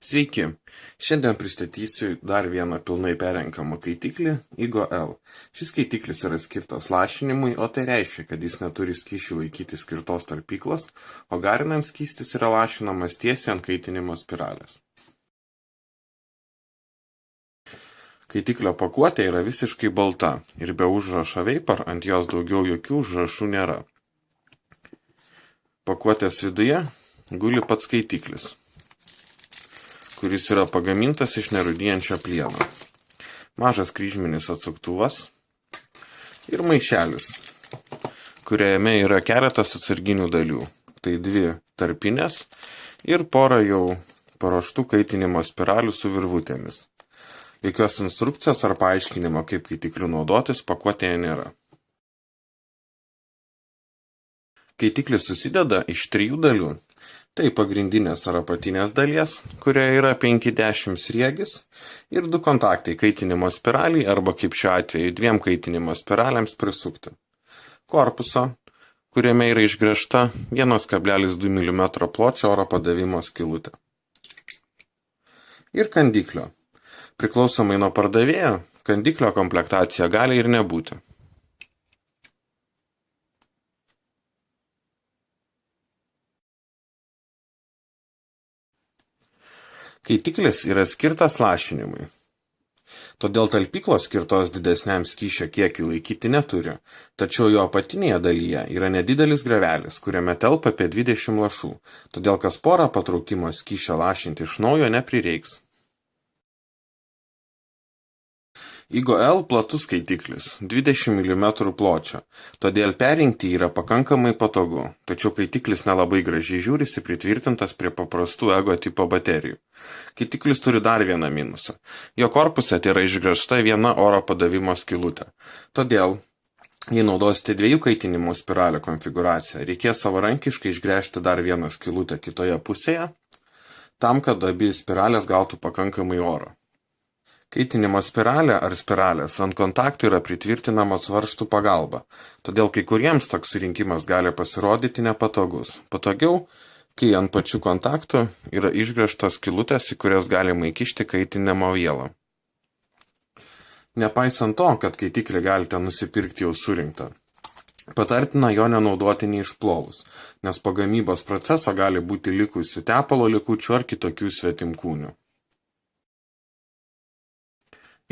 Sveiki, šiandien pristatysiu dar vieną pilnai perrenkamą kaitiklį Igo L. Šis kaitiklis yra skirtas lašinimui, o tai reiškia, kad jis neturi skysčių laikyti skirtos talpyklos, o garinant skystis yra lašinamas tiesiai ant kaitinimo spiralės. Kaitiklio pakuotė yra visiškai balta ir be užrašo Vapor ant jos daugiau jokių užrašų nėra. Pakuotės viduje guli pats kaitiklis, kuris yra pagamintas iš nerūdijančio plieno. Mažas kryžminis atsuktuvas ir maišelis, kuriame yra keletas atsarginių dalių. Tai 2 tarpinės ir pora jau paruoštų kaitinimo spiralių su virvutėmis. Jokios instrukcijos ar paaiškinimo, kaip kaitikliu naudotis, pakuotėje nėra. Kaitiklis susideda iš 3 dalių. Tai pagrindinės ar apatinės dalies, kurioje yra 5-10 sriegis ir 2 kontaktai kaitinimo spiraliai arba kaip šiuo atveju 2 kaitinimo spiraliams prisukti. Korpuso, kuriame yra išgręžta 1,2 mm pločio oro padavimo skylutė. Ir kandiklio. Priklausomai nuo pardavėjo, kandiklio komplektacija gali ir nebūti. Kaitiklis yra skirtas lašinimui. Todėl talpyklos skirtos didesniam skysčio kiekiui laikyti neturi, tačiau jo apatinėje dalyje yra nedidelis grevelis, kuriame telpa apie 20 lašų, todėl kas porą patraukimo skysčio lašinti iš naujo neprireiks. Igo L platus kaitiklis, 20 mm pločio, todėl perrinkti yra pakankamai patogu, tačiau kaitiklis nelabai gražiai žiūrisi pritvirtintas prie paprastų Ego tipo baterijų. Kaitiklis turi dar vieną minusą. Jo korpuse tai yra išgręžta 1 oro padavimo skylutė. Todėl, jei naudosite 2 kaitinimo spiralių konfiguraciją, reikės savarankiškai išgręžti dar 1 skylutę kitoje pusėje, tam, kad abi spiralės gautų pakankamai oro. Kaitinimo spiralė ar spiralės ant kontaktų yra pritvirtinamos varžtų pagalba, todėl kai kuriems toks surinkimas gali pasirodyti nepatogus. Patogiau, kai ant pačių kontaktų yra išgręžtos skylutės, į kurias galima įkišti kaitinimo vielą. Nepaisant to, kad kaitiklį galite nusipirkti jau surinktą, patartina jo nenaudoti neišplovus, nes po gamybos proceso gali būti likusių tepalo likučių ar kitokių svetimkūnių.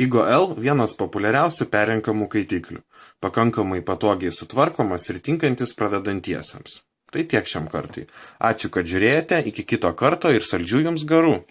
Igo L vienas populiariausių perrenkamų kaitiklių, pakankamai patogiai sutvarkomas ir tinkantis pradedantiesiems. Tai tiek šiam kartui. Ačiū, kad žiūrėjote, iki kito karto ir saldžių jums garų.